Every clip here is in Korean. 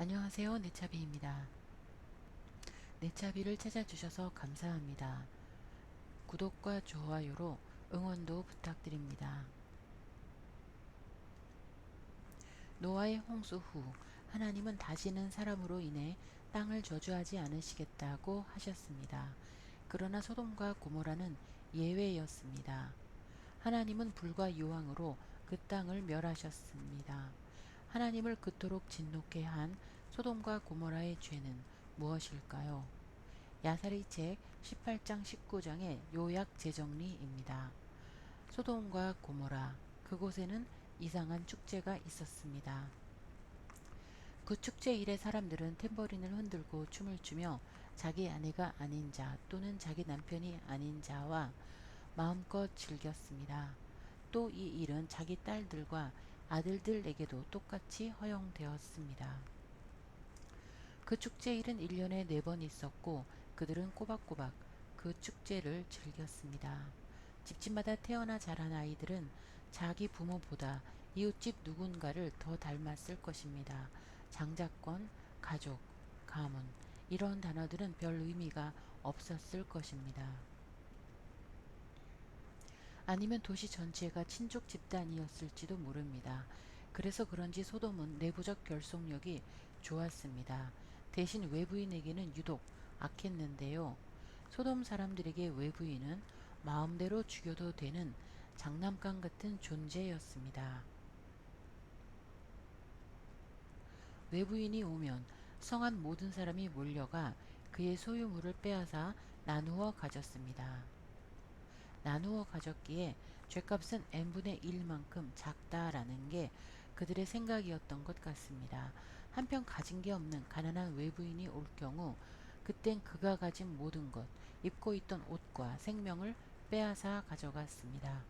안녕하세요. 네차비입니다. 네차비를 찾아주셔서 감사합니다. 구독과 좋아요로 응원도 부탁드립니다. 노아의 홍수 후 하나님은 다시는 사람으로 인해 땅을 저주하지 않으시겠다고 하셨습니다. 그러나 소돔과 고모라는 예외였습니다. 하나님은 불과 유황으로 그 땅을 멸하셨습니다. 하나님을 그토록 진노케 한 소돔과 고모라의 죄는 무엇일까요? 야사리 책 18장 19장의 요약 재정리입니다. 소돔과 고모라, 그곳에는 이상한 축제가 있었습니다. 그 축제 일에 사람들은 탬버린을 흔들고 춤을 추며 자기 아내가 아닌 자 또는 자기 남편이 아닌 자와 마음껏 즐겼습니다. 또 이 일은 자기 딸들과 아들들에게도 똑같이 허용되었습니다. 그 축제일은 1년에 4번 있었고 그들은 꼬박꼬박 그 축제를 즐겼습니다. 집집마다 태어나 자란 아이들은 자기 부모보다 이웃집 누군가를 더 닮았을 것입니다. 장자권, 가족, 가문 이런 단어들은 별 의미가 없었을 것입니다. 아니면 도시 전체가 친족 집단이었을지도 모릅니다. 그래서 그런지 소돔은 내부적 결속력이 좋았습니다. 대신 외부인에게는 유독 악했는데요. 소돔 사람들에게 외부인은 마음대로 죽여도 되는 장난감 같은 존재였습니다. 외부인이 오면 성한 모든 사람이 몰려가 그의 소유물을 빼앗아 나누어 가졌습니다. 나누어 가졌기에 죗값은 n분의 1만큼 작다라는 게 그들의 생각이었던 것 같습니다. 한편 가진 게 없는 가난한 외부인이 올 경우 그땐 그가 가진 모든 것, 입고 있던 옷과 생명을 빼앗아 가져갔습니다.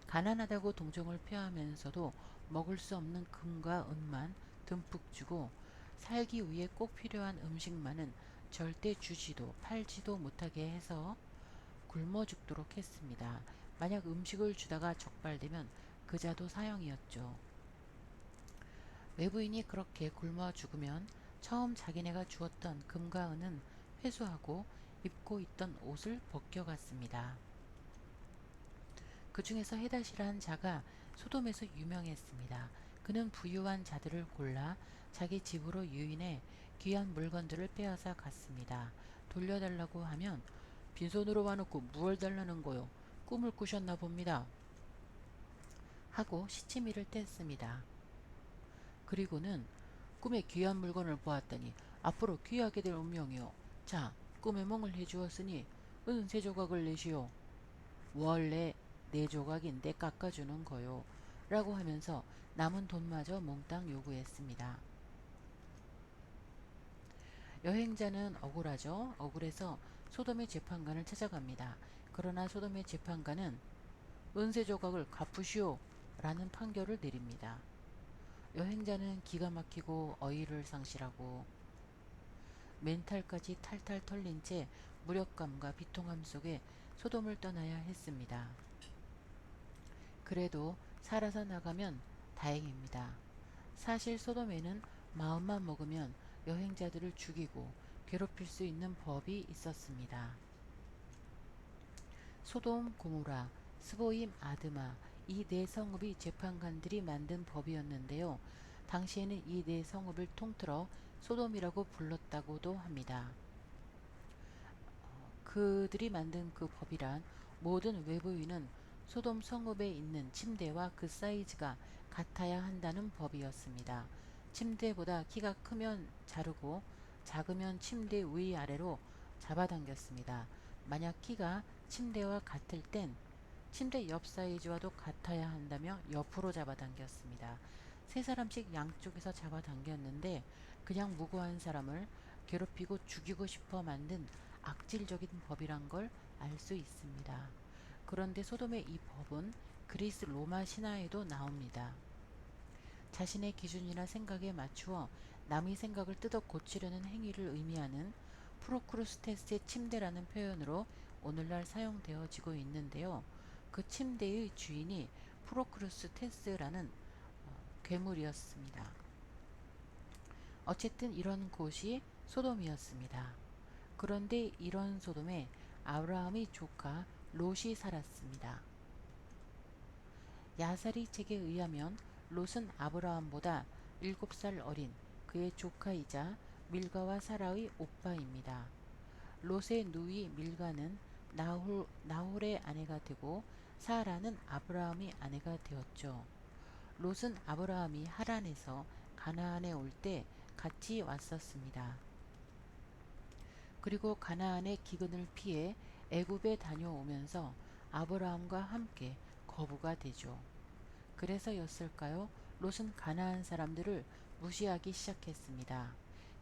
가난하다고 동정을 표하면서도 먹을 수 없는 금과 은만 듬뿍 주고 살기 위해 꼭 필요한 음식만은 절대 주지도 팔지도 못하게 해서 굶어 죽도록 했습니다. 만약 음식을 주다가 적발되면 그자도 사형이었죠. 외부인이 그렇게 굶어 죽으면 처음 자기네가 주었던 금과 은은 회수하고 입고 있던 옷을 벗겨갔습니다. 그 중에서 헤닷이라는 자가 소돔에서 유명했습니다. 그는 부유한 자들을 골라 자기 집으로 유인해 귀한 물건들을 빼앗아 갔습니다. 돌려달라고 하면 빈손으로 와놓고 무얼 달라는 거요. 꿈을 꾸셨나 봅니다. 하고 시치미를 뗐습니다. 그리고는 꿈에 귀한 물건을 보았더니 앞으로 귀하게 될 운명이요. 자, 꿈에 몽을 해주었으니 은 3조각을 내시오. 원래 4조각인데 깎아주는 거요. 라고 하면서 남은 돈마저 몽땅 요구했습니다. 여행자는 억울하죠. 억울해서 소돔의 재판관을 찾아갑니다. 그러나 소돔의 재판관은 은세 조각을 갚으시오 라는 판결을 내립니다. 여행자는 기가 막히고 어이를 상실하고 멘탈까지 탈탈 털린 채 무력감과 비통함 속에 소돔을 떠나야 했습니다. 그래도 살아서 나가면 다행입니다. 사실 소돔에는 마음만 먹으면 여행자들을 죽이고 괴롭힐 수 있는 법이 있었습니다. 소돔, 고모라, 스보임, 아드마 이 네 성읍이 재판관들이 만든 법이었는데요. 당시에는 이 네 성읍을 통틀어 소돔이라고 불렀다고도 합니다. 그들이 만든 그 법이란 모든 외부인은 소돔 성읍에 있는 침대와 그 사이즈가 같아야 한다는 법이었습니다. 침대보다 키가 크면 자르고 작으면 침대 위아래로 잡아당겼습니다. 만약 키가 침대와 같을 땐 침대 옆 사이즈와도 같아야 한다며 옆으로 잡아당겼습니다. 세 사람씩 양쪽에서 잡아당겼는데 그냥 무고한 사람을 괴롭히고 죽이고 싶어 만든 악질적인 법이란 걸 알 수 있습니다. 그런데 소돔의 이 법은 그리스 로마 신화에도 나옵니다. 자신의 기준이나 생각에 맞추어 남의 생각을 뜯어 고치려는 행위를 의미하는 프로크루스테스의 침대라는 표현으로 오늘날 사용되어지고 있는데요. 그 침대의 주인이 프로크루스테스라는 괴물이었습니다. 어쨌든 이런 곳이 소돔이었습니다. 그런데 이런 소돔에 아브라함의 조카 롯이 살았습니다. 야살이 책에 의하면 롯은 아브라함보다 7살 어린 그의 조카이자 밀가와 사라의 오빠입니다. 롯의 누이 밀가는 나홀의 아내가 되고 사라는 아브라함의 아내가 되었죠. 롯은 아브라함이 하란에서 가나안에 올 때 같이 왔었습니다. 그리고 가나안의 기근을 피해 애굽에 다녀오면서 아브라함과 함께 거부가 되죠. 그래서였을까요? 롯은 가나안 사람들을 무시하기 시작했습니다.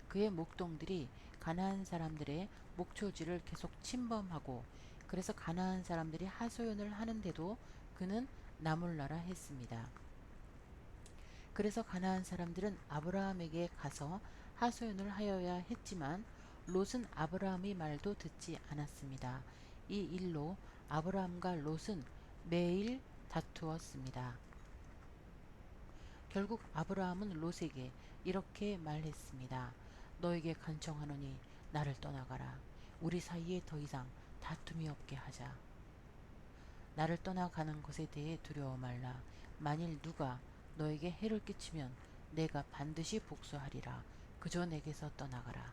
그의 목동들이 가나안 사람들의 목초지를 계속 침범하고 그래서 가나안 사람들이 하소연을 하는데도 그는 나몰라라 했습니다. 그래서 가나안 사람들은 아브라함에게 가서 하소연을 하여야 했지만 롯은 아브라함의 말도 듣지 않았습니다. 이 일로 아브라함과 롯은 매일 다투었습니다. 결국 아브라함은 롯에게 이렇게 말했습니다. 너에게 간청하노니 나를 떠나가라. 우리 사이에 더 이상 다툼이 없게 하자. 나를 떠나가는 것에 대해 두려워 말라. 만일 누가 너에게 해를 끼치면 내가 반드시 복수하리라. 그저 내게서 떠나가라.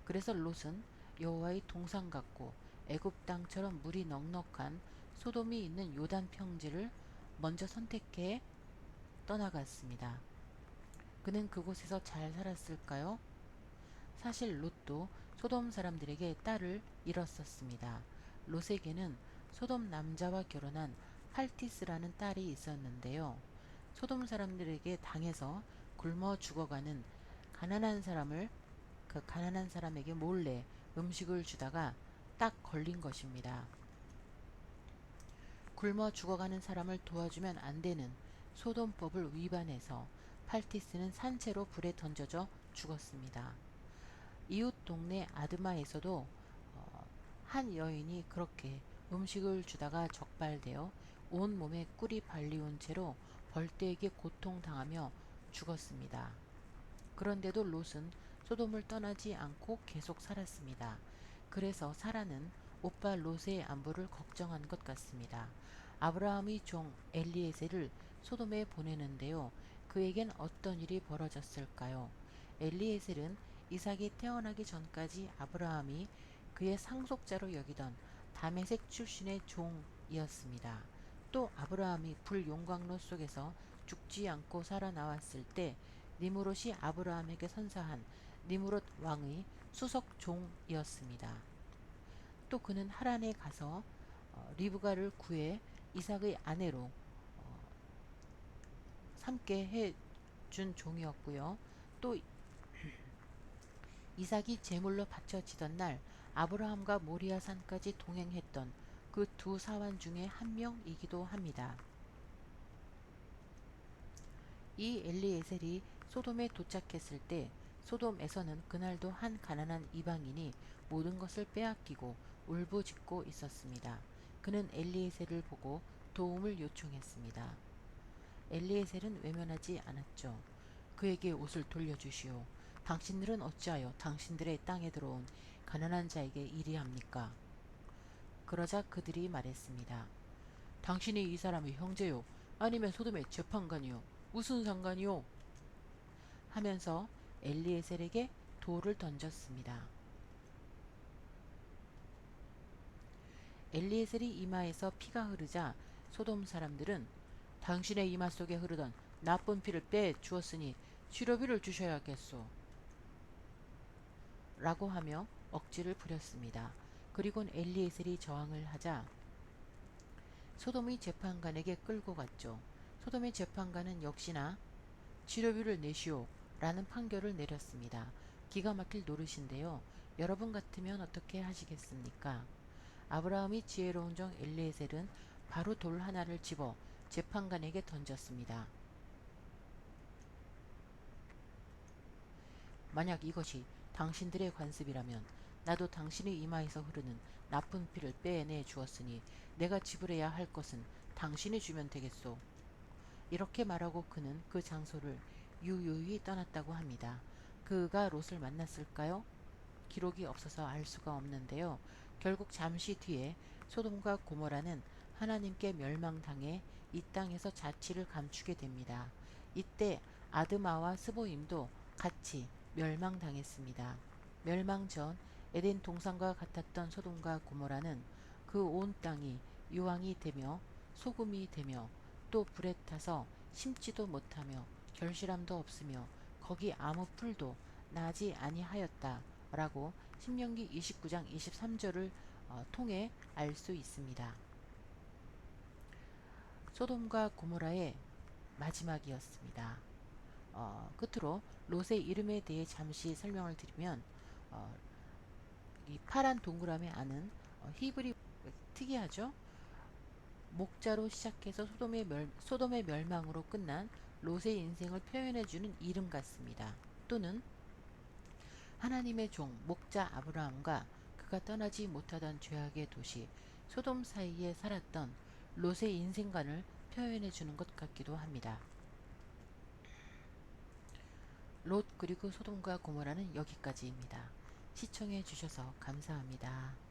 그래서 롯은 여호와의 동상 같고 애굽 땅처럼 물이 넉넉한 소돔이 있는 요단 평지를 먼저 선택해 떠나갔습니다. 그는 그곳에서 잘 살았을까요? 사실 롯도 소돔 사람들에게 딸을 잃었었습니다. 롯에게는 소돔 남자와 결혼한 팔티스라는 딸이 있었는데요. 소돔 사람들에게 당해서 굶어 죽어가는 가난한 사람을 그 가난한 사람에게 몰래 음식을 주다가 딱 걸린 것입니다. 굶어 죽어가는 사람을 도와주면 안 되는 소돔법을 위반해서 팔티스는 산채로 불에 던져져 죽었습니다. 이웃 동네 아드마에서도 한 여인이 그렇게 음식을 주다가 적발되어 온몸에 꿀이 발리운 채로 벌떼에게 고통당하며 죽었습니다. 그런데도 롯은 소돔을 떠나지 않고 계속 살았습니다. 그래서 사라는 오빠 롯의 안부를 걱정한 것 같습니다. 아브라함의 종 엘리에셀을 소돔에 보내는데요. 그에겐 어떤 일이 벌어졌을까요? 엘리에셀은 이삭이 태어나기 전까지 아브라함이 그의 상속자로 여기던 다메섹 출신의 종이었습니다. 또 아브라함이 불용광로 속에서 죽지 않고 살아나왔을 때 니무롯이 아브라함에게 선사한 니무롯 왕의 수석 종이었습니다. 또 그는 하란에 가서 리브가를 구해 이삭의 아내로 삼게 해준 종이었고요. 또 이삭이 제물로 바쳐지던 날 아브라함과 모리아산까지 동행했던 그 두 사환 중에 한 명이기도 합니다. 이 엘리에셀이 소돔에 도착했을 때 소돔에서는 그날도 한 가난한 이방인이 모든 것을 빼앗기고 울부짖고 있었습니다. 그는 엘리에셀을 보고 도움을 요청했습니다. 엘리에셀은 외면하지 않았죠. 그에게 옷을 돌려주시오. 당신들은 어찌하여 당신들의 땅에 들어온 가난한 자에게 이리 합니까? 그러자 그들이 말했습니다. 당신이 이 사람의 형제요? 아니면 소돔의 재판관이요? 무슨 상관이요? 하면서 엘리에셀에게 돌을 던졌습니다. 엘리에셀이 이마에서 피가 흐르자 소돔 사람들은 당신의 이마 속에 흐르던 나쁜 피를 빼 주었으니 치료비를 주셔야겠소. 라고 하며 억지를 부렸습니다. 그리곤 엘리에셀이 저항을 하자 소돔의 재판관에게 끌고 갔죠. 소돔의 재판관은 역시나 치료비를 내시오 라는 판결을 내렸습니다. 기가 막힐 노릇인데요. 여러분 같으면 어떻게 하시겠습니까? 아브라함이 지혜로운 종 엘리에셀은 바로 돌 하나를 집어 재판관에게 던졌습니다. 만약 이것이 당신들의 관습이라면 나도 당신의 이마에서 흐르는 나쁜 피를 빼내 주었으니 내가 지불해야 할 것은 당신이 주면 되겠소. 이렇게 말하고 그는 그 장소를 유유히 떠났다고 합니다. 그가 롯을 만났을까요? 기록이 없어서 알 수가 없는데요. 결국 잠시 뒤에 소돔과 고모라는 하나님께 멸망당해 이 땅에서 자취를 감추게 됩니다. 이때 아드마와 스보임도 같이 멸망당했습니다. 멸망 전 에덴 동산과 같았던 소돔과 고모라는 그 온 땅이 유황이 되며 소금이 되며 또 불에 타서 심지도 못하며 결실함도 없으며 거기 아무 풀도 나지 아니하였다 라고 신명기 29장 23절을 통해 알 수 있습니다. 소돔과 고모라의 마지막이었습니다. 끝으로 롯의 이름에 대해 잠시 설명을 드리면 어, 이 파란 동그라미 안은 히브리 특이하죠. 목자로 시작해서 소돔의 멸망으로 끝난 롯의 인생을 표현해주는 이름 같습니다. 또는 하나님의 종 목자 아브라함과 그가 떠나지 못하던 죄악의 도시 소돔 사이에 살았던 롯의 인생관을 표현해 주는 것 같기도 합니다. 롯 그리고 소돔과 고모라는 여기까지입니다. 시청해 주셔서 감사합니다.